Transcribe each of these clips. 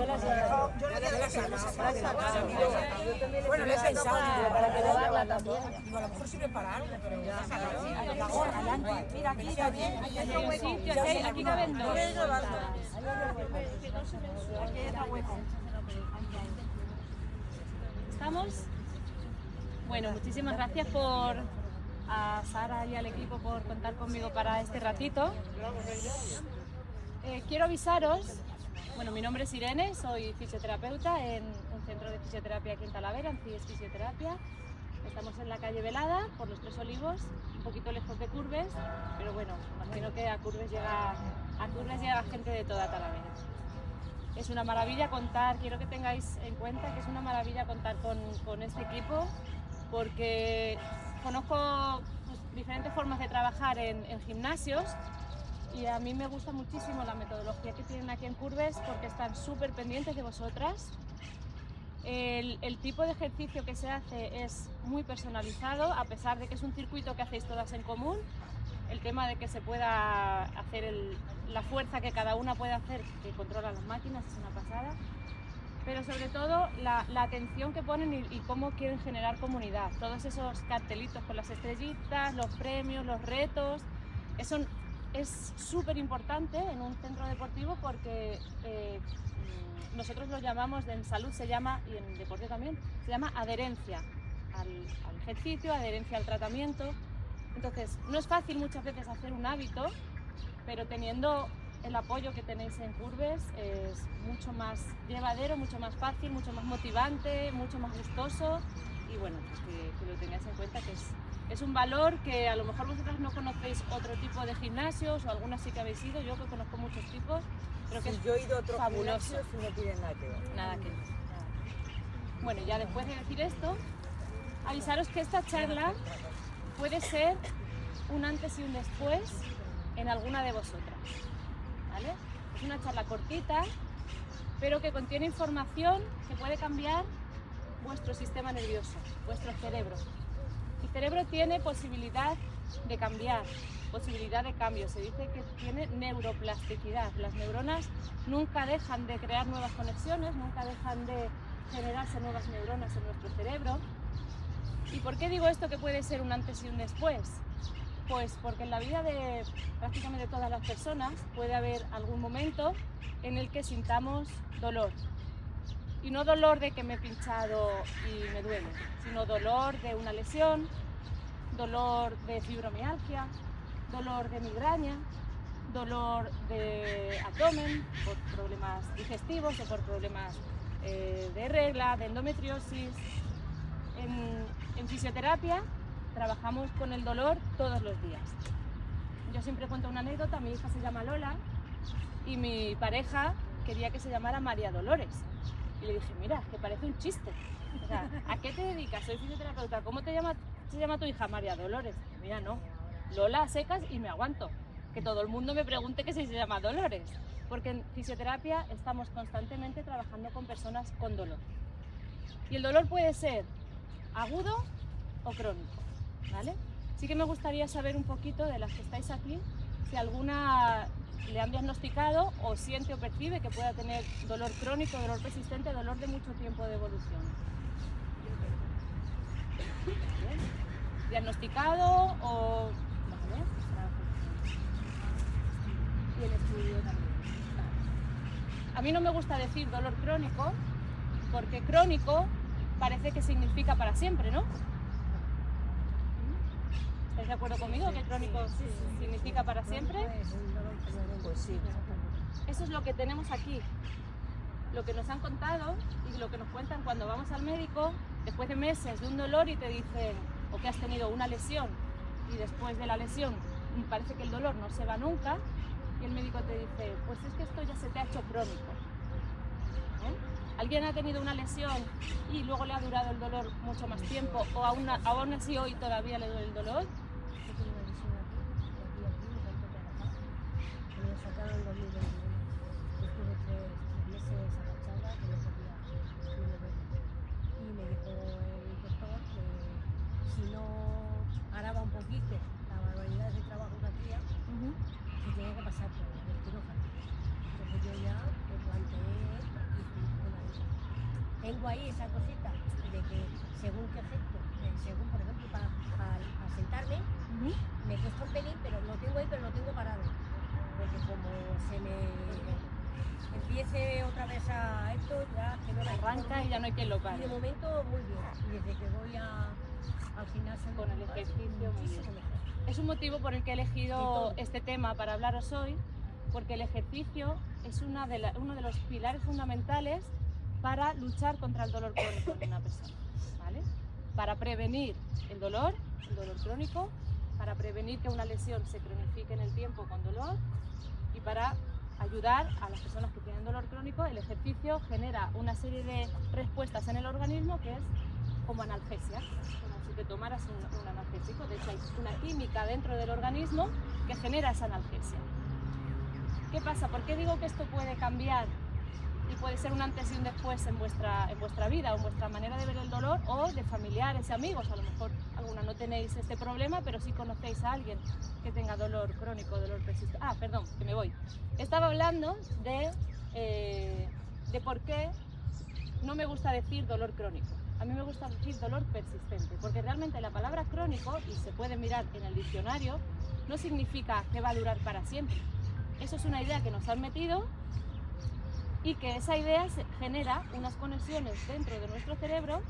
Yo la bueno, le he pensado para que lavarla también. Digo, a lo mejor sirve para algo, pero ya mira, aquí está bien, aquí hay otro hueco. Aquí caben dos. Aquí hay otro hueco. ¿Estamos? Bueno, muchísimas gracias a Sara y al equipo por contar conmigo para este ratito. Quiero avisaros, bueno, mi nombre es Irene, soy fisioterapeuta en un centro de fisioterapia aquí en Talavera, en CIES Fisioterapia. Estamos en la calle Velada, por los Tres Olivos, un poquito lejos de Curbes, pero bueno, imagino que a Curbes llega gente de toda Talavera. Es una maravilla contar, quiero que tengáis en cuenta que es una maravilla contar con este equipo, porque conozco diferentes formas de trabajar en gimnasios y a mí me gusta muchísimo la metodología que tienen aquí en Curbes porque están súper pendientes de vosotras. El tipo de ejercicio que se hace es muy personalizado, a pesar de que es un circuito que hacéis todas en común. El tema de que se pueda hacer la fuerza que cada una puede hacer, que controla las máquinas, es una pasada. Pero sobre todo la atención que ponen y cómo quieren generar comunidad. Todos esos cartelitos con las estrellitas, los premios, los retos, eso es súper importante en un centro deportivo porque nosotros lo llamamos, en salud se llama, y en deporte también, se llama adherencia al ejercicio, adherencia al tratamiento. Entonces, no es fácil muchas veces hacer un hábito, pero teniendo el apoyo que tenéis en Curbes es mucho más llevadero, mucho más fácil, mucho más motivante, mucho más gustoso y bueno, pues que lo tengáis en cuenta que es un valor que a lo mejor vosotras no conocéis otro tipo de gimnasios o algunas sí que habéis ido, yo que conozco muchos tipos, creo que yo he ido a otros fabuloso. gimnasios y no tienen nada que ver. Nada que ver. Bueno, ya después de decir esto, avisaros que esta charla puede ser un antes y un después en alguna de vosotras, ¿vale? Es una charla cortita, pero que contiene información que puede cambiar vuestro sistema nervioso, vuestro cerebro. El cerebro tiene posibilidad de cambiar, posibilidad de cambio. Se dice que tiene neuroplasticidad. Las neuronas nunca dejan de crear nuevas conexiones, nunca dejan de generarse nuevas neuronas en nuestro cerebro. ¿Y por qué digo esto que puede ser un antes y un después? Pues porque en la vida de prácticamente todas las personas puede haber algún momento en el que sintamos dolor. Y no dolor de que me he pinchado y me duele, sino dolor de una lesión, dolor de fibromialgia, dolor de migraña, dolor de abdomen por problemas digestivos o por problemas de regla, de endometriosis. En fisioterapia trabajamos con el dolor todos los días. Yo siempre cuento una anécdota, mi hija se llama Lola y mi pareja quería que se llamara María Dolores. Y le dije, mira, que parece un chiste. O sea, ¿a qué te dedicas? Soy fisioterapeuta. ¿Cómo se llama tu hija? María Dolores. Mira, no. Lola a secas y me aguanto. Que todo el mundo me pregunte que si se llama Dolores. Porque en fisioterapia estamos constantemente trabajando con personas con dolor. Y el dolor puede ser agudo o crónico, ¿vale? Sí que me gustaría saber un poquito de las que estáis aquí, si alguna le han diagnosticado o siente o percibe que pueda tener dolor crónico, dolor persistente, dolor de mucho tiempo de evolución. ¿Bien? ¿Diagnosticado o...? ¿Vale? Y el estudio también. Vale. A mí no me gusta decir dolor crónico, porque crónico parece que significa para siempre, ¿no? ¿Estáis de acuerdo conmigo que crónico significa para siempre? Pues sí. Eso es lo que tenemos aquí, lo que nos han contado y lo que nos cuentan cuando vamos al médico después de meses de un dolor y te dicen o que has tenido una lesión y después de la lesión parece que el dolor no se va nunca y el médico te dice, pues es que esto ya se te ha hecho crónico. ¿Alguien ha tenido una lesión y luego le ha durado el dolor mucho más tiempo o aún así hoy todavía le duele el dolor? Yo tengo una lesión aquí, me sacaron en 2021. Estuve 3 meses agachada, que no podía ni moverme. Y me dijo el doctor que si no paraba un poquito la barbaridad de trabajo que hacía, que tenía que pasar por el quirófano. Entonces yo ya me planteé tengo ahí esa cosita de que según qué efecto, según por ejemplo para sentarme, me cuesta un pelín, pero lo tengo ahí, pero lo tengo parado. Porque como se me empiece otra vez a esto, ya que no me Arranca y ya no hay quien lo Y pare. de momento muy bien. Y desde que voy al gimnasio Con el ejercicio, muy muchísimo bien. mejor. Es un motivo por el que he elegido este tema para hablaros hoy, porque el ejercicio es uno de los pilares fundamentales para luchar contra el dolor crónico en una persona, ¿vale? Para prevenir el dolor crónico, para prevenir que una lesión se cronifique en el tiempo con dolor y para ayudar a las personas que tienen dolor crónico. El ejercicio genera una serie de respuestas en el organismo que es como analgesia, como si te tomaras un analgésico. De hecho, hay una química dentro del organismo que genera esa analgesia. ¿Qué pasa? ¿Por qué digo que esto puede cambiar y puede ser un antes y un después en vuestra vida o en vuestra manera de ver el dolor, o de familiares y amigos? A lo mejor alguna no tenéis este problema, pero sí conocéis a alguien que tenga dolor crónico, dolor persistente. Ah, perdón, que me voy. Estaba hablando de por qué no me gusta decir dolor crónico. A mí me gusta decir dolor persistente, porque realmente la palabra crónico, y se puede mirar en el diccionario, no significa que va a durar para siempre. Eso es una idea que nos han metido y que esa idea genera unas conexiones dentro de nuestro cerebro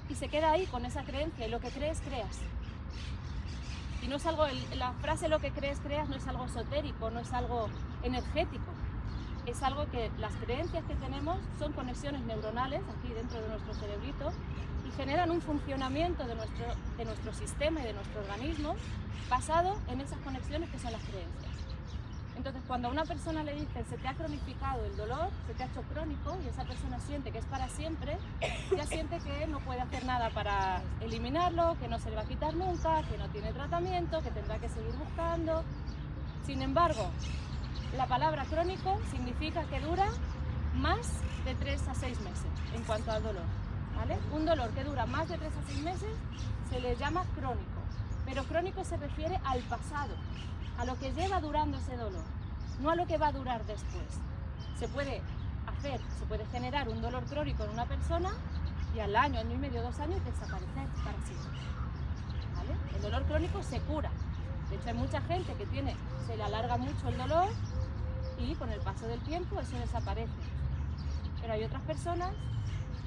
y se queda ahí con esa creencia, y lo que crees, creas. Y no es algo, la frase lo que crees, creas no es algo esotérico, no es algo energético. Es algo que las creencias que tenemos son conexiones neuronales aquí dentro de nuestro cerebrito y generan un funcionamiento de nuestro sistema y de nuestro organismo basado en esas conexiones que son las creencias. Entonces, cuando a una persona le dicen se te ha cronificado el dolor, se te ha hecho crónico, y esa persona siente que es para siempre, ya siente que no puede hacer nada para eliminarlo, que no se le va a quitar nunca, que no tiene tratamiento, que tendrá que seguir buscando. Sin embargo, la palabra crónico significa que dura más de 3 a 6 meses en cuanto al dolor, ¿vale? Un dolor que dura más de 3 a 6 meses se le llama crónico, pero crónico se refiere al pasado, a lo que lleva durando ese dolor, no a lo que va a durar después. Se puede generar un dolor crónico en una persona y al año y medio, 2 años desaparecer para siempre, ¿vale? El dolor crónico se cura. De hecho, hay mucha gente que se le alarga mucho el dolor y con el paso del tiempo eso desaparece. Pero hay otras personas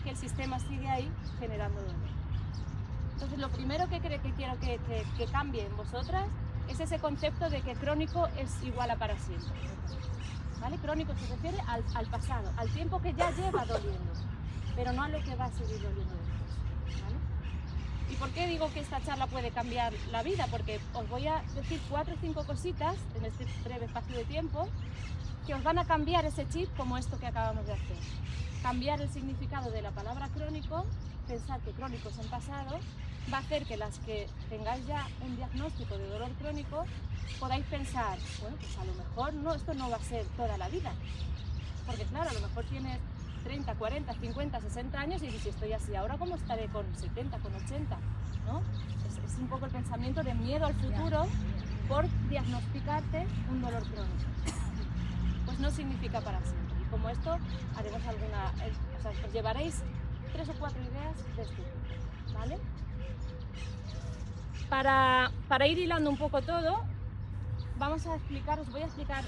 que el sistema sigue ahí generando dolor. Entonces, lo primero que quiero que cambie en vosotras es ese concepto de que crónico es igual a para siempre, ¿vale? Crónico se refiere al pasado, al tiempo que ya lleva doliendo, pero no a lo que va a seguir doliendo después, ¿vale? ¿Y por qué digo que esta charla puede cambiar la vida? Porque os voy a decir 4 o 5 cositas en este breve espacio de tiempo que os van a cambiar ese chip, como esto que acabamos de hacer. Cambiar el significado de la palabra crónico, pensar que crónico es en pasado, va a hacer que las que tengáis ya un diagnóstico de dolor crónico podáis pensar, bueno, pues a lo mejor esto no va a ser toda la vida. Porque claro, a lo mejor tienes 30, 40, 50, 60 años y dices, si estoy así ahora, ¿cómo estaré con 70, con 80? ¿No? Es un poco el pensamiento de miedo al futuro por diagnosticarte un dolor crónico. Pues no significa para siempre. Y como esto, haremos os llevaréis 3 o 4 ideas de este tipo, ¿vale? Para ir hilando un poco todo, os voy a explicar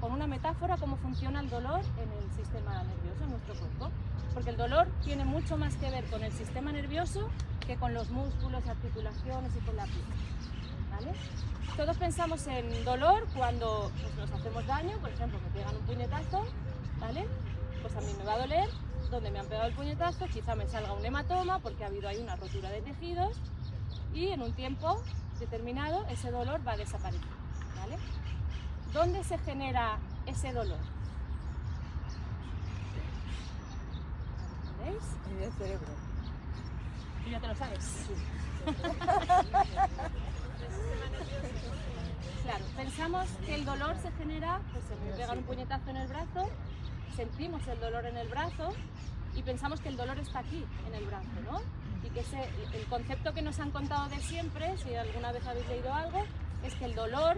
con una metáfora cómo funciona el dolor en el sistema nervioso, en nuestro cuerpo. Porque el dolor tiene mucho más que ver con el sistema nervioso que con los músculos, articulaciones y con la piel, ¿vale? Todos pensamos en dolor cuando nos hacemos daño, por ejemplo, me pegan un puñetazo, ¿vale? Pues a mí me va a doler donde me han pegado el puñetazo, quizá me salga un hematoma porque ha habido ahí una rotura de tejidos y en un tiempo determinado ese dolor va a desaparecer, ¿vale? ¿Dónde se genera ese dolor? ¿Veis? En el cerebro. ¿Tú ya te lo sabes? Sí. Claro, pensamos que el dolor se genera, pues se me pegan un puñetazo en el brazo, sentimos el dolor en el brazo y pensamos que el dolor está aquí, en el brazo, ¿no? Y que el concepto que nos han contado de siempre, si alguna vez habéis leído algo, es que el dolor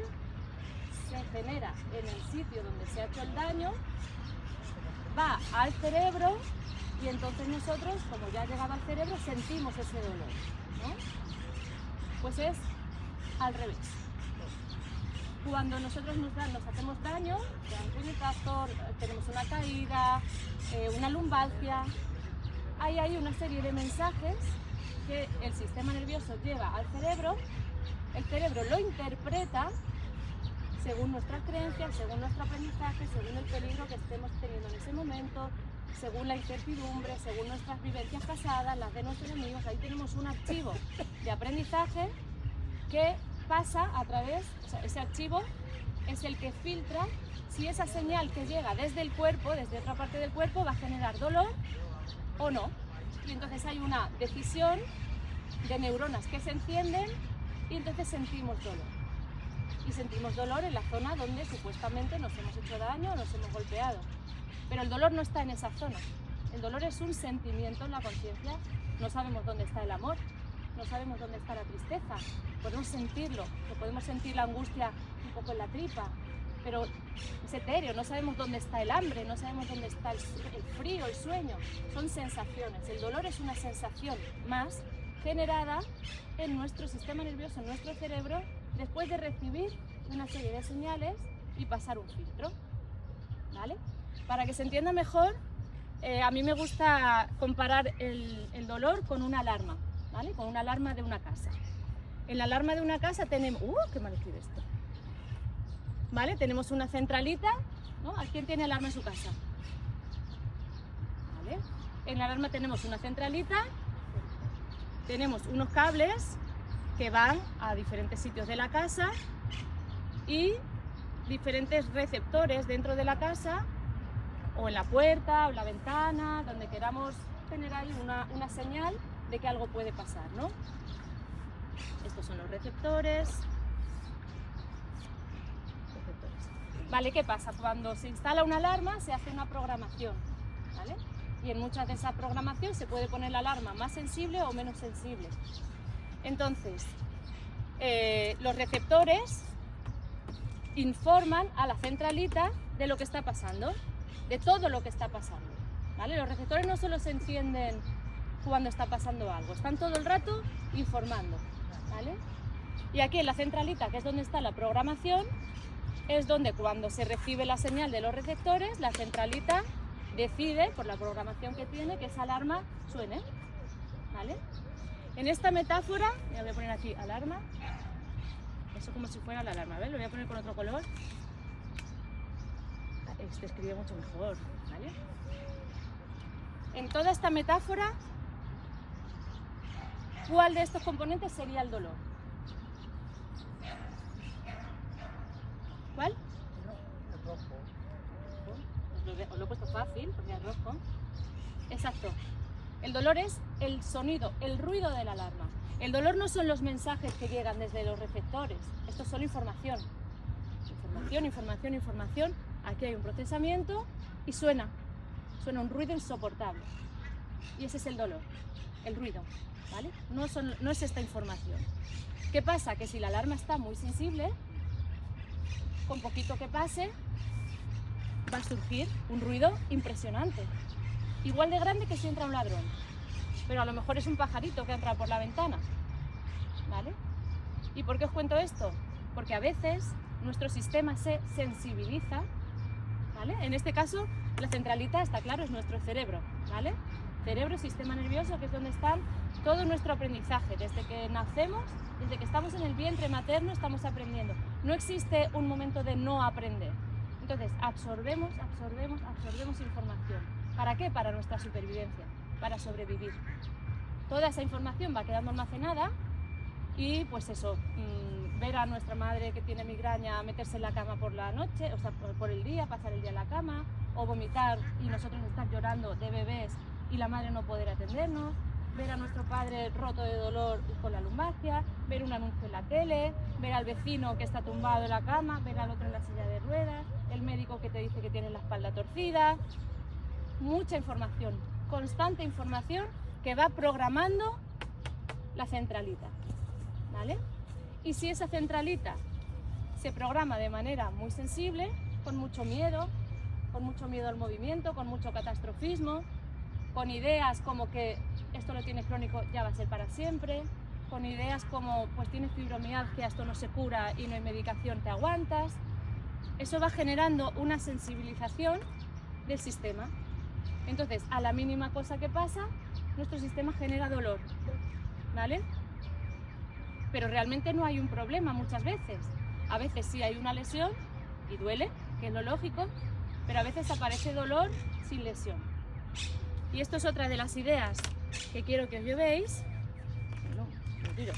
se genera en el sitio donde se ha hecho el daño, va al cerebro Y entonces nosotros, como ya ha llegado al cerebro, sentimos ese dolor, ¿no? Pues es al revés. Cuando nosotros nos hacemos daño, un puñetazo, tenemos una caída, una lumbalgia, ahí hay una serie de mensajes que el sistema nervioso lleva al cerebro, el cerebro lo interpreta según nuestras creencias, según nuestro aprendizaje, según el peligro que estemos teniendo en ese momento, según la incertidumbre, según nuestras vivencias pasadas, las de nuestros amigos. Ahí tenemos un archivo de aprendizaje que pasa a través, o sea, ese archivo es el que filtra si esa señal que llega desde el cuerpo, desde otra parte del cuerpo, va a generar dolor o no. Y entonces hay una decisión de neuronas que se encienden y entonces sentimos dolor. Y sentimos dolor en la zona donde supuestamente nos hemos hecho daño o nos hemos golpeado. Pero el dolor no está en esa zona. El dolor es un sentimiento en la conciencia. No sabemos dónde está el amor, no sabemos dónde está la tristeza. Podemos sentirlo, podemos sentir la angustia un poco en la tripa, pero es etéreo, no sabemos dónde está el hambre, no sabemos dónde está el frío, el sueño. Son sensaciones. El dolor es una sensación más generada en nuestro sistema nervioso, en nuestro cerebro, después de recibir una serie de señales y pasar un filtro, ¿vale? Para que se entienda mejor, a mí me gusta comparar el dolor con una alarma, ¿vale? Con una alarma de una casa. En la alarma de una casa tenemos... ¡Qué mal escribe esto! ¿Vale? Tenemos una centralita, ¿no? ¿A quién tiene alarma en su casa? ¿Vale? En la alarma tenemos una centralita, tenemos unos cables que van a diferentes sitios de la casa y diferentes receptores dentro de la casa, o en la puerta, o en la ventana, donde queramos tener ahí una señal de que algo puede pasar, ¿no? Estos son los receptores. Vale, ¿qué pasa? Cuando se instala una alarma se hace una programación, ¿vale? Y en muchas de esas programaciones se puede poner la alarma más sensible o menos sensible. Entonces, los receptores informan a la centralita de lo que está pasando, de todo lo que está pasando, ¿vale? Los receptores no solo se encienden cuando está pasando algo, están todo el rato informando, ¿vale? Y aquí en la centralita, que es donde está la programación, es donde cuando se recibe la señal de los receptores, la centralita decide, por la programación que tiene, que esa alarma suene, ¿vale? En esta metáfora, ya voy a poner aquí alarma, eso como si fuera la alarma, ¿ves? Lo voy a poner con otro color. Este escribe mucho mejor, ¿vale? En toda esta metáfora, ¿cuál de estos componentes sería el dolor? ¿Cuál? El rojo. Os lo he puesto fácil, porque es rojo. Exacto. El dolor es el sonido, el ruido de la alarma. El dolor no son los mensajes que llegan desde los receptores. Esto es solo información. Información, información, información. Aquí hay un procesamiento y suena un ruido insoportable. Y ese es el dolor, el ruido, ¿vale? No es esta información. ¿Qué pasa? Que si la alarma está muy sensible, con poquito que pase, va a surgir un ruido impresionante. Igual de grande que si entra un ladrón, pero a lo mejor es un pajarito que entra por la ventana, ¿vale? ¿Y por qué os cuento esto? Porque a veces nuestro sistema se sensibiliza, ¿vale? En este caso, la centralita, está claro, es nuestro cerebro, ¿vale? Cerebro, sistema nervioso, que es donde está todo nuestro aprendizaje. Desde que nacemos, desde que estamos en el vientre materno, estamos aprendiendo. No existe un momento de no aprender. Entonces, absorbemos información. ¿Para qué? Para nuestra supervivencia, para sobrevivir. Toda esa información va quedando almacenada y, pues eso, ver a nuestra madre que tiene migraña meterse en la cama por la noche, o sea, por el día, pasar el día en la cama, o vomitar y nosotros estar llorando de bebés y la madre no poder atendernos, ver a nuestro padre roto de dolor con la lumbalgia, ver un anuncio en la tele, ver al vecino que está tumbado en la cama, ver al otro en la silla de ruedas, el médico que te dice que tienes la espalda torcida. Mucha información, constante información que va programando la centralita, ¿vale? Y si esa centralita se programa de manera muy sensible, con mucho miedo al movimiento, con mucho catastrofismo, con ideas como que esto lo tienes crónico, ya va a ser para siempre, con ideas como pues tienes fibromialgia, esto no se cura y no hay medicación, te aguantas. Eso va generando una sensibilización del sistema. Entonces, a la mínima cosa que pasa, nuestro sistema genera dolor, ¿vale? Pero realmente no hay un problema muchas veces. A veces sí hay una lesión y duele, que es lo lógico, pero a veces aparece dolor sin lesión. Y esto es otra de las ideas que quiero que os llevéis. No, lo tiro.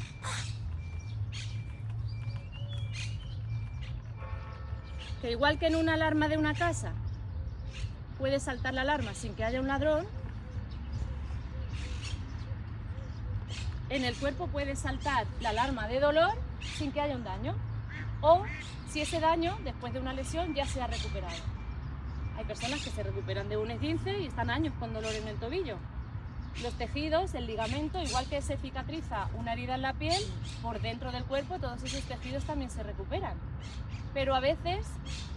Que igual que en una alarma de una casa puede saltar la alarma sin que haya un ladrón, en el cuerpo puede saltar la alarma de dolor sin que haya un daño, o si ese daño después de una lesión ya se ha recuperado. Hay personas que se recuperan de un esguince y están años con dolor en el tobillo. Los tejidos, el ligamento, igual que se cicatriza una herida en la piel, por dentro del cuerpo todos esos tejidos también se recuperan. Pero a veces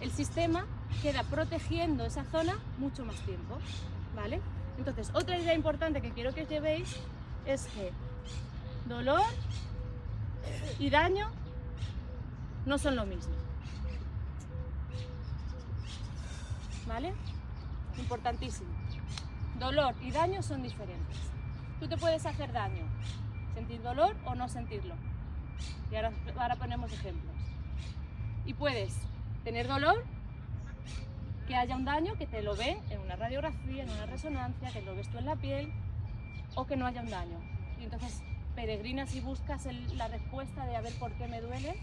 el sistema queda protegiendo esa zona mucho más tiempo, ¿vale? Entonces, otra idea importante que quiero que os llevéis es que dolor y daño no son lo mismo, ¿vale? Importantísimo. Dolor y daño son diferentes. Tú te puedes hacer daño, sentir dolor o no sentirlo. Y ahora ponemos ejemplos. Y puedes tener dolor, que haya un daño, que te lo ve en una radiografía, en una resonancia, que lo ves tú en la piel, o que no haya un daño. Y entonces peregrinas y buscas la respuesta de a ver por qué me duele,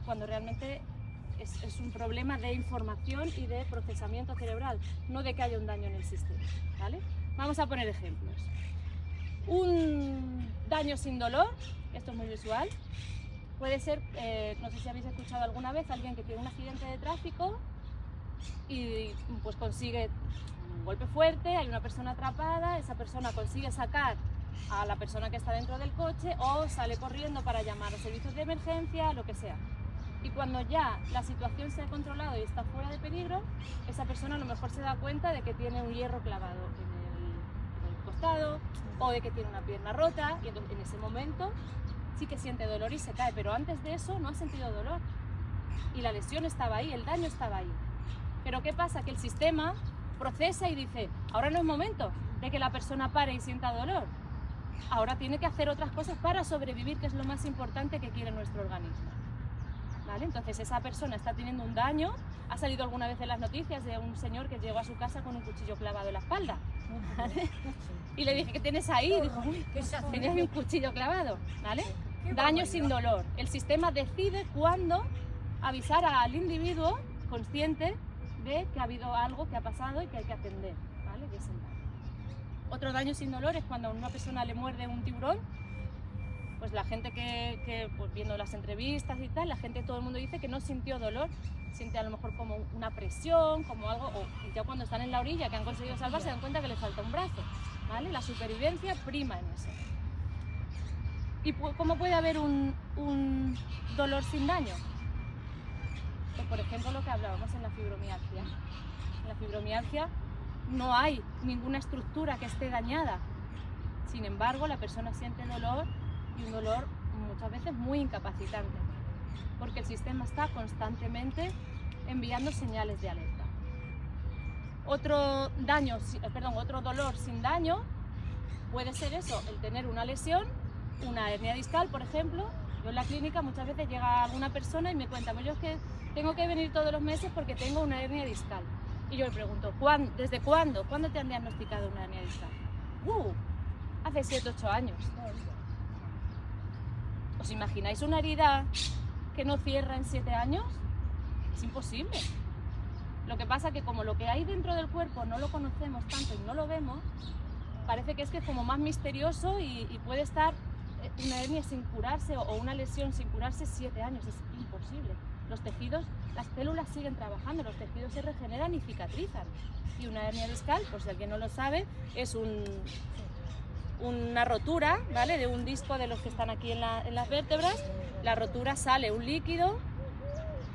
cuando realmente es un problema de información y de procesamiento cerebral, no de que haya un daño en el sistema, ¿vale? Vamos a poner ejemplos. Un daño sin dolor, esto es muy visual, puede ser, no sé si habéis escuchado alguna vez, alguien que tiene un accidente de tráfico y pues consigue un golpe fuerte, hay una persona atrapada, esa persona consigue sacar a la persona que está dentro del coche o sale corriendo para llamar a los servicios de emergencia, lo que sea. Y cuando ya la situación se ha controlado y está fuera de peligro, esa persona a lo mejor se da cuenta de que tiene un hierro clavado en el costado o de que tiene una pierna rota, y entonces en ese momento sí que siente dolor y se cae, pero antes de eso no ha sentido dolor y la lesión estaba ahí, el daño estaba ahí. Pero ¿qué pasa? Que el sistema procesa y dice, ahora no es momento de que la persona pare y sienta dolor, ahora tiene que hacer otras cosas para sobrevivir, que es lo más importante que quiere nuestro organismo, ¿vale? Entonces esa persona está teniendo un daño. Ha salido alguna vez en las noticias de un señor que llegó a su casa con un cuchillo clavado en la espalda, ¿vale? Y le dije, ¿qué tienes ahí? Y dijo, uy, tenías un cuchillo clavado, ¿vale? Daño sin dolor. El sistema decide cuándo avisar al individuo consciente de que ha habido algo que ha pasado y que hay que atender, ¿vale? Que es el daño. Otro daño sin dolor es cuando a una persona le muerde un tiburón. Pues la gente que pues viendo las entrevistas y tal, la gente, todo el mundo dice que no sintió dolor, siente a lo mejor como una presión, como algo, o ya cuando están en la orilla, que han conseguido salvar, se dan cuenta que les falta un brazo, ¿vale? La supervivencia prima en eso. ¿Y cómo puede haber un dolor sin daño? Pues por ejemplo lo que hablábamos en la fibromialgia. En la fibromialgia no hay ninguna estructura que esté dañada, sin embargo la persona siente dolor, y un dolor muchas veces muy incapacitante, porque el sistema está constantemente enviando señales de alerta. Otro dolor sin daño puede ser eso, el tener una lesión, una hernia discal, por ejemplo. Yo en la clínica muchas veces llega alguna persona y me cuenta, yo es que tengo que venir todos los meses porque tengo una hernia discal. Y yo le pregunto, ¿desde cuándo? ¿Cuándo te han diagnosticado una hernia discal? Hace 7 o 8 años. ¿Os imagináis una herida que no cierra en 7 años? Es imposible. Lo que pasa es que como lo que hay dentro del cuerpo no lo conocemos tanto y no lo vemos, parece que es como más misterioso y puede estar una hernia sin curarse o una lesión sin curarse 7 años. Es imposible. Los tejidos, las células siguen trabajando, los tejidos se regeneran y cicatrizan. Y una hernia discal, por si alguien no lo sabe, es una rotura, ¿vale? De un disco de los que están aquí en las vértebras. La rotura sale un líquido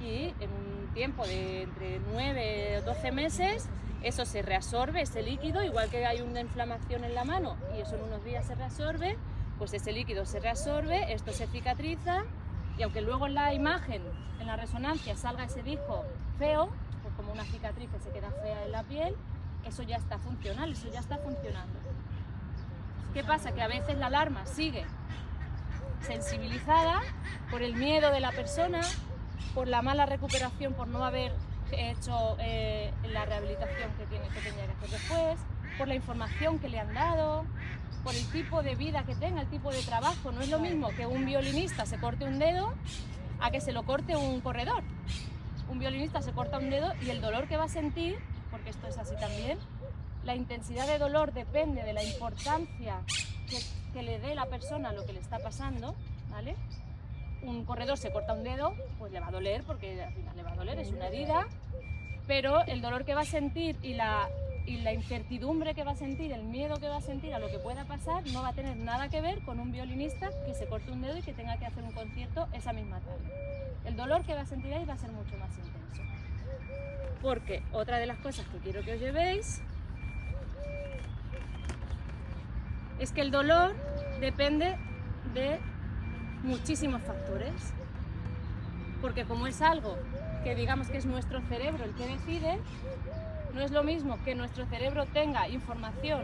y en un tiempo de entre 9 o 12 meses Eso se reabsorbe, ese líquido, igual que hay una inflamación en la mano y eso en unos días se reabsorbe, pues ese líquido se reabsorbe, esto se cicatriza y aunque luego en la imagen, en la resonancia, salga ese disco feo, pues como una cicatriz que se queda fea en la piel, eso ya está funcional, eso ya está funcionando. ¿Qué pasa? Que a veces la alarma sigue sensibilizada por el miedo de la persona, por la mala recuperación, por no haber hecho la rehabilitación que tenía que hacer después, por la información que le han dado, por el tipo de vida que tenga, el tipo de trabajo. No es lo mismo que un violinista se corte un dedo a que se lo corte un corredor. Un violinista se corta un dedo y el dolor que va a sentir, porque esto es así también, la intensidad de dolor depende de la importancia que le dé la persona a lo que le está pasando, ¿vale? Un corredor se corta un dedo, pues le va a doler, porque al final le va a doler, es una herida, pero el dolor que va a sentir y la incertidumbre que va a sentir, el miedo que va a sentir a lo que pueda pasar, no va a tener nada que ver con un violinista que se corte un dedo y que tenga que hacer un concierto esa misma tarde. El dolor que va a sentir ahí va a ser mucho más intenso. Porque otra de las cosas que quiero que os llevéis es que el dolor depende de muchísimos factores, porque como es algo que digamos que es nuestro cerebro el que decide, no es lo mismo que nuestro cerebro tenga información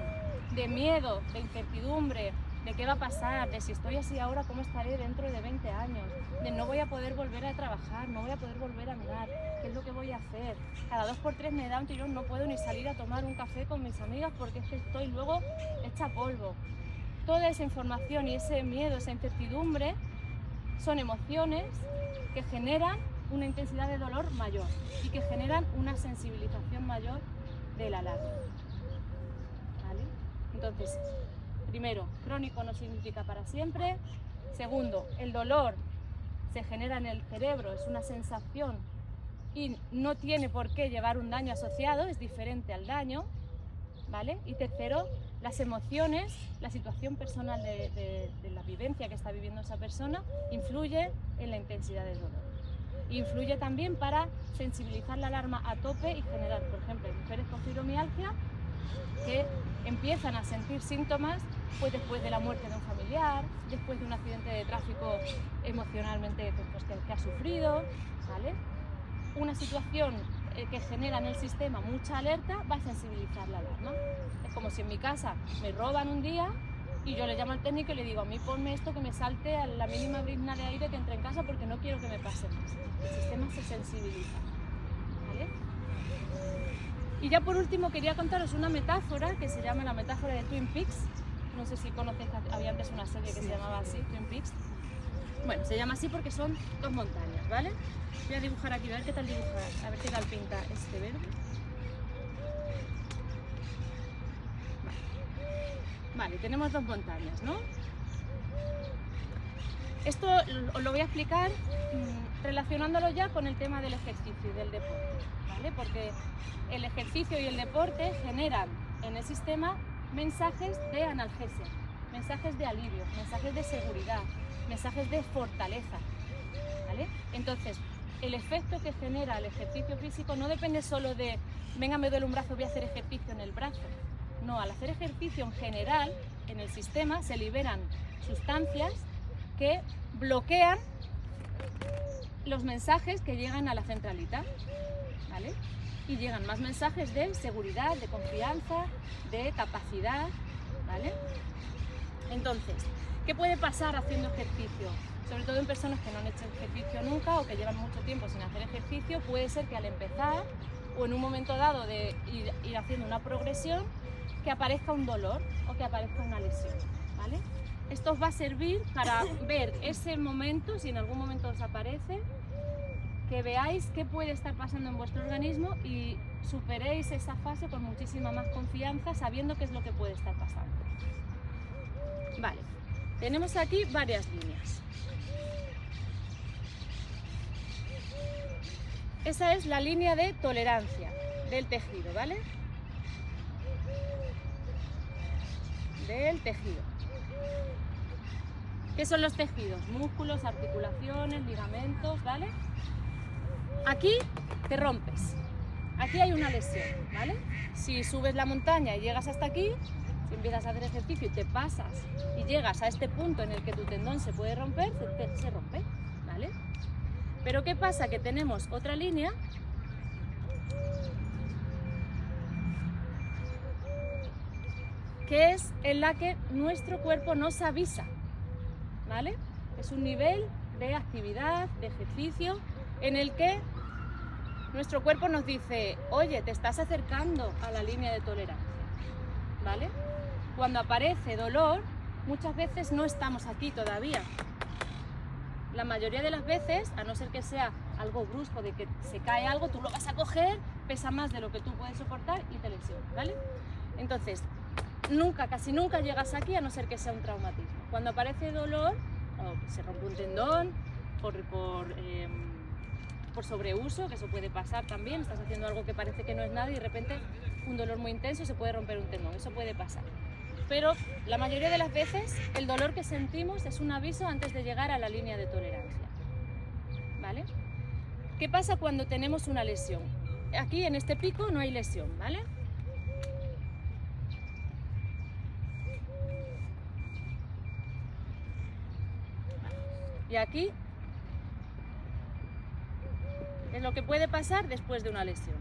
de miedo, de incertidumbre, de qué va a pasar, de si estoy así ahora, cómo estaré dentro de 20 años, de no voy a poder volver a trabajar, no voy a poder volver a andar, qué es lo que voy a hacer, cada 2 por 3 me da un tirón, no puedo ni salir a tomar un café con mis amigas porque es que estoy luego hecha polvo. Toda esa información y ese miedo, esa incertidumbre, son emociones que generan una intensidad de dolor mayor y que generan una sensibilización mayor de la alarma. ¿Vale? Entonces, primero, crónico no significa para siempre. Segundo, el dolor se genera en el cerebro, es una sensación y no tiene por qué llevar un daño asociado, es diferente al daño. ¿Vale? Y tercero, las emociones, la situación personal de la vivencia que está viviendo esa persona influye en la intensidad del dolor. Influye también para sensibilizar la alarma a tope y generar, por ejemplo, mujeres con fibromialgia que empiezan a sentir síntomas pues después de la muerte de un familiar, después de un accidente de tráfico emocionalmente pues, que ha sufrido, ¿vale? Una situación que genera en el sistema mucha alerta va a sensibilizar la alarma. Es como si en mi casa me roban un día y yo le llamo al técnico y le digo, a mí ponme esto que me salte a la mínima brizna de aire que entre en casa porque no quiero que me pase más. El sistema se sensibiliza, ¿vale? Y ya por último quería contaros una metáfora que se llama la metáfora de Twin Peaks. No sé si conocéis, había antes una serie que se llamaba así, Twin Peaks. Bueno, se llama así porque son 2 montañas, ¿vale? Voy a dibujar aquí, a ver qué tal dibujar, a ver qué tal pinta este verde. Vale, tenemos 2 montañas, ¿no? Esto os lo voy a explicar relacionándolo ya con el tema del ejercicio y del deporte, ¿vale? Porque el ejercicio y el deporte generan en el sistema mensajes de analgesia, mensajes de alivio, mensajes de seguridad, mensajes de fortaleza, ¿vale? Entonces, el efecto que genera el ejercicio físico no depende solo de, venga, me duele un brazo, voy a hacer ejercicio en el brazo. No, al hacer ejercicio en general, en el sistema se liberan sustancias que bloquean los mensajes que llegan a la centralita, ¿vale? Y llegan más mensajes de seguridad, de confianza, de capacidad, ¿vale? Entonces, ¿qué puede pasar haciendo ejercicio? Sobre todo en personas que no han hecho ejercicio nunca o que llevan mucho tiempo sin hacer ejercicio, puede ser que al empezar o en un momento dado de ir haciendo una progresión, que aparezca un dolor o que aparezca una lesión, ¿vale? Esto os va a servir para ver ese momento, si en algún momento os aparece, que veáis qué puede estar pasando en vuestro organismo y superéis esa fase con muchísima más confianza, sabiendo qué es lo que puede estar pasando. Vale, tenemos aquí varias líneas. Esa es la línea de tolerancia del tejido, ¿vale? Del tejido. ¿Qué son los tejidos? Músculos, articulaciones, ligamentos, ¿vale? Aquí te rompes. aquí hay una lesión, ¿vale? Si subes la montaña y llegas hasta aquí, si empiezas a hacer ejercicio y te pasas y llegas a este punto en el que tu tendón se puede romper, se rompe, ¿vale? Pero ¿qué pasa? Que tenemos otra línea que es en la que nuestro cuerpo nos avisa, ¿vale? Es un nivel de actividad, de ejercicio, en el que nuestro cuerpo nos dice, oye, te estás acercando a la línea de tolerancia, ¿vale? Cuando aparece dolor, muchas veces no estamos aquí todavía. La mayoría de las veces, a no ser que sea algo brusco, de que se cae algo, tú lo vas a coger, pesa más de lo que tú puedes soportar y te lesionas, ¿vale? Entonces, casi nunca llegas aquí a no ser que sea un traumatismo. Cuando aparece dolor, o se rompe un tendón, por sobreuso, que eso puede pasar también, estás haciendo algo que parece que no es nada y de repente un dolor muy intenso se puede romper un tendón, eso puede pasar. Pero la mayoría de las veces el dolor que sentimos es un aviso antes de llegar a la línea de tolerancia, ¿vale? ¿Qué pasa cuando tenemos una lesión? Aquí en este pico no hay lesión, ¿vale? Y aquí es lo que puede pasar después de una lesión.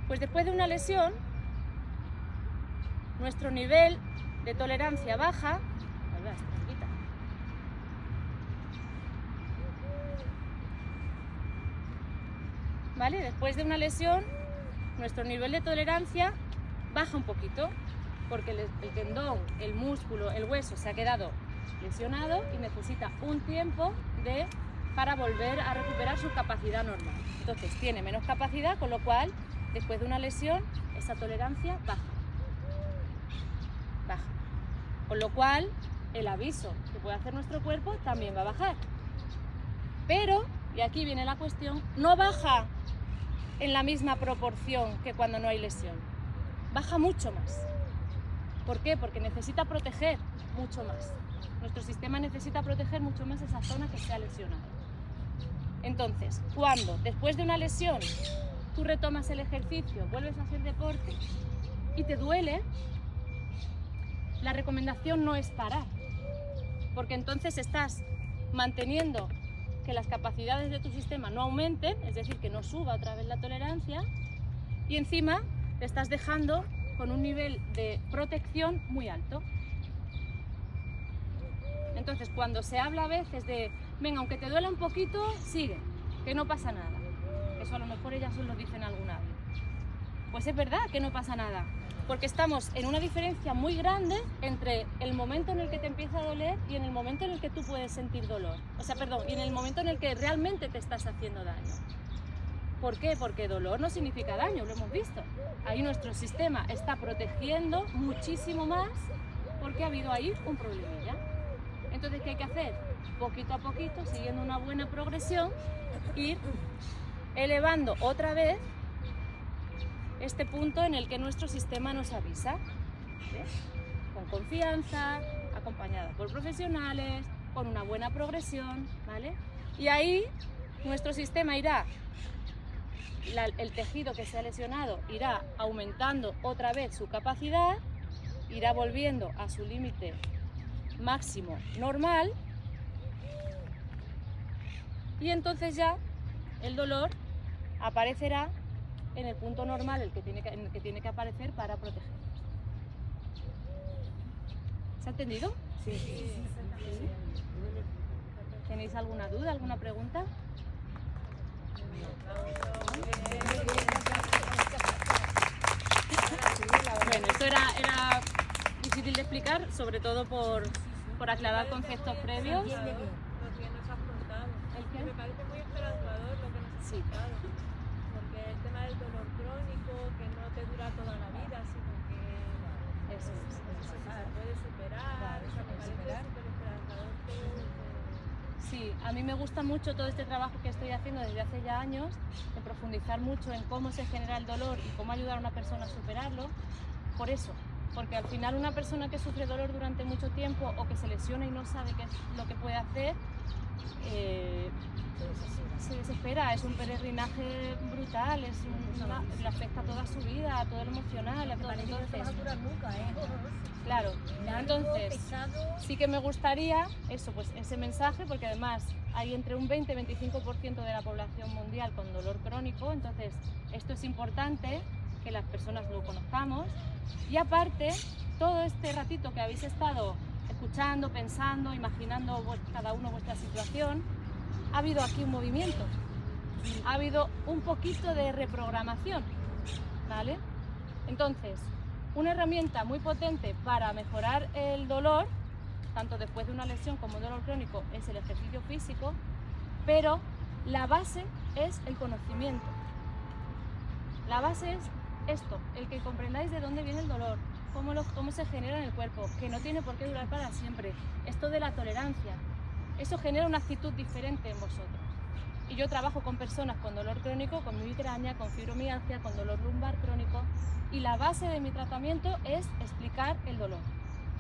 Pues después de una lesión, nuestro nivel de tolerancia baja. Ahí va, está cerquita. ¿Vale? Después de una lesión, nuestro nivel de tolerancia baja un poquito, porque el tendón, el músculo, el hueso se ha quedado lesionado y necesita un tiempo para volver a recuperar su capacidad normal. Entonces tiene menos capacidad, con lo cual después de una lesión esa tolerancia baja. Con lo cual el aviso que puede hacer nuestro cuerpo también va a bajar. Pero, y aquí viene la cuestión, no baja en la misma proporción que cuando no hay lesión. Baja mucho más. ¿Por qué? Porque necesita proteger mucho más. Nuestro sistema necesita proteger mucho más esa zona que se ha lesionado. Entonces, cuando después de una lesión tú retomas el ejercicio, vuelves a hacer deporte y te duele, la recomendación no es parar, porque entonces estás manteniendo que las capacidades de tu sistema no aumenten, es decir, que no suba otra vez la tolerancia, y encima te estás dejando con un nivel de protección muy alto. Entonces, cuando se habla a veces de, venga, aunque te duela un poquito, sigue, que no pasa nada. Eso a lo mejor ellas os lo dicen alguna vez. Pues es verdad que no pasa nada, porque estamos en una diferencia muy grande entre el momento en el que te empieza a doler y en el momento en el que tú puedes sentir dolor. Y en el momento en el que realmente te estás haciendo daño. ¿Por qué? Porque dolor no significa daño, lo hemos visto. Ahí nuestro sistema está protegiendo muchísimo más porque ha habido ahí un problemilla. Entonces, ¿qué hay que hacer? Poquito a poquito, siguiendo una buena progresión, ir elevando otra vez este punto en el que nuestro sistema nos avisa, ¿ves? Con confianza, acompañada por profesionales, con una buena progresión, ¿vale? Y ahí nuestro sistema irá, el tejido que se ha lesionado irá aumentando otra vez su capacidad, irá volviendo a su límite máximo normal y entonces ya el dolor aparecerá en el punto normal en el que tiene que aparecer para protegernos. ¿Se ha entendido? Sí. ¿Tenéis alguna duda, alguna pregunta? Bueno, esto era difícil de explicar, sobre todo por aclarar conceptos previos. Lo que nos has contado. ¿El qué? Me parece muy esperanzador lo que nos has contado. Porque el tema del dolor crónico, que no te dura toda la vida, sino que Eso es. se puede superar. O sea, me parece súper esperanzador todo. Sí, a mí me gusta mucho todo este trabajo que estoy haciendo desde hace ya años, de profundizar mucho en cómo se genera el dolor y cómo ayudar a una persona a superarlo, por eso. Porque al final una persona que sufre dolor durante mucho tiempo o que se lesiona y no sabe qué es lo que puede hacer, se desespera, es un peregrinaje brutal, le afecta a toda su vida, a todo lo emocional, a todo. Parece que no te vas a curar nunca, Claro, Largo, entonces pesado. sí que me gustaría eso, pues ese mensaje, porque además hay entre un 20-25% de la población mundial con dolor crónico, entonces esto es importante que las personas lo conozcamos. Y aparte, todo este ratito que habéis estado escuchando, pensando, imaginando cada uno vuestra situación, ha habido aquí un movimiento, ha habido un poquito de reprogramación, ¿vale? Entonces, una herramienta muy potente para mejorar el dolor, tanto después de una lesión como un dolor crónico, es el ejercicio físico, pero la base es el conocimiento. La base es esto, el que comprendáis de dónde viene el dolor, cómo se genera en el cuerpo, que no tiene por qué durar para siempre. Esto de la tolerancia, eso genera una actitud diferente en vosotros. Y yo trabajo con personas con dolor crónico, con migraña, con fibromialgia, con dolor lumbar crónico, y la base de mi tratamiento es explicar el dolor.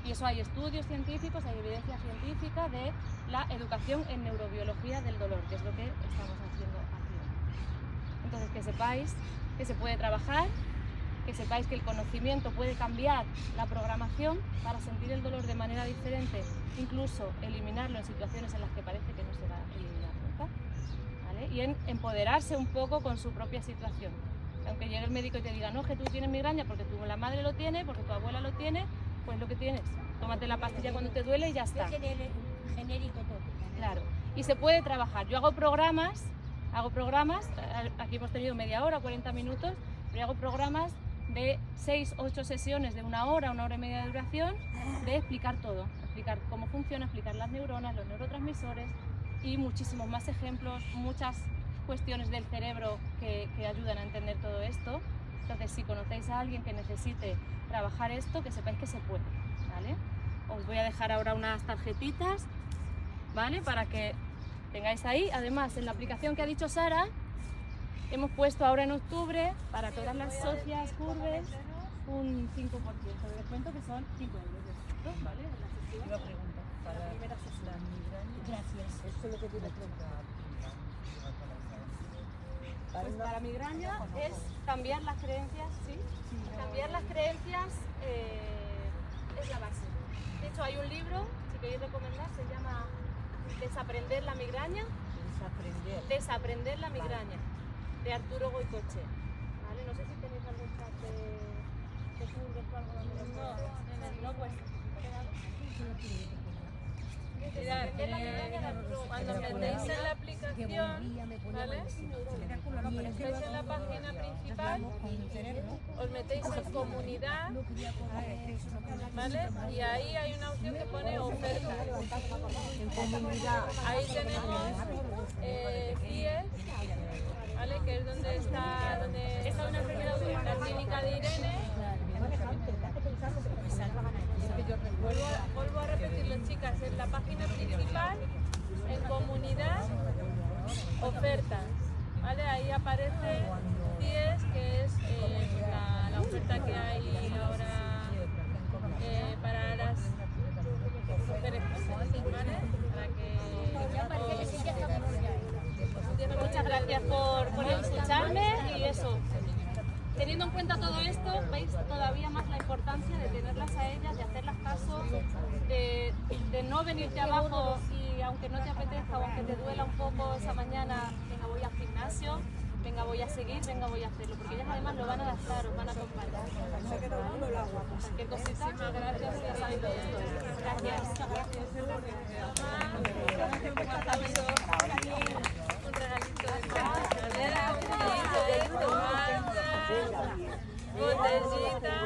Y eso hay estudios científicos, hay evidencia científica de la educación en neurobiología del dolor, que es lo que estamos haciendo aquí hoy. Entonces, que sepáis que se puede trabajar, que sepáis que el conocimiento puede cambiar la programación para sentir el dolor de manera diferente, incluso eliminarlo en situaciones en las que parece que no se va a eliminar nunca, ¿vale? Y en empoderarse un poco con su propia situación. Aunque llegue el médico y te diga, no, que tú tienes migraña porque tu la madre lo tiene, porque tu abuela lo tiene, pues lo que tienes. Tómate la pastilla cuando te duele y ya está. Genérico todo. Claro. Y se puede trabajar. Yo hago programas, aquí hemos tenido media hora, 40 minutos, pero yo hago programas de 6-8 sesiones de una hora y media de duración, de explicar todo, explicar cómo funciona, explicar las neuronas, los neurotransmisores y muchísimos más ejemplos, muchas cuestiones del cerebro que ayudan a entender todo esto. Entonces, si conocéis a alguien que necesite trabajar esto, que sepáis que se puede, ¿vale? Os voy a dejar ahora unas tarjetitas, ¿vale? Para que tengáis ahí. Además, en la aplicación que ha dicho Sara, hemos puesto ahora en octubre, para todas las socias curves, un 5% de descuento, que son 5 euros de descuento, ¿vale? En la sesión. Una pregunta para la primera sesión. la migraña. Gracias. Esto es lo que tiene que preguntar. Pues para migraña es cambiar las creencias, ¿sí? Cambiar las creencias es la base. De hecho, hay un libro, si queréis recomendar, se llama Desaprender la migraña. Desaprender la migraña, de Arturo Goicoche. ¿Vale? No sé si tenéis algún chat de cursos o algo donde lo no, pues. Mirad, cuando metéis en la aplicación, ¿vale? Estáis en la página principal, os metéis en comunidad, ¿vale? Y ahí hay una opción que pone oferta. En comunidad. Ahí tenemos CIES, ¿vale? Que es donde está la clínica de Irene. Vuelvo a repetirlo, chicas, en la página principal, en comunidad, oferta, ¿vale? Ahí aparece CIES, que es la oferta que hay ahora para las mujeres, ¿vale? Para que... Muchas gracias por escucharme y eso. Teniendo en cuenta todo esto, veis todavía más la importancia de tenerlas a ellas, de hacerlas caso, de no venirte abajo y aunque no te apetezca o aunque te duela un poco esa mañana, venga, voy al gimnasio, venga, voy a seguir, venga, voy a hacerlo, porque ellas además lo van a adaptar, os van a acompañar. Cualquier cosita, gracias, ya sabéis todo esto. Gracias. Un regalito de café, botellitas,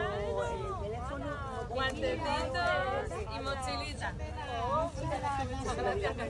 guantecitos y mochilita. Muchas gracias. Muchas gracias a ti.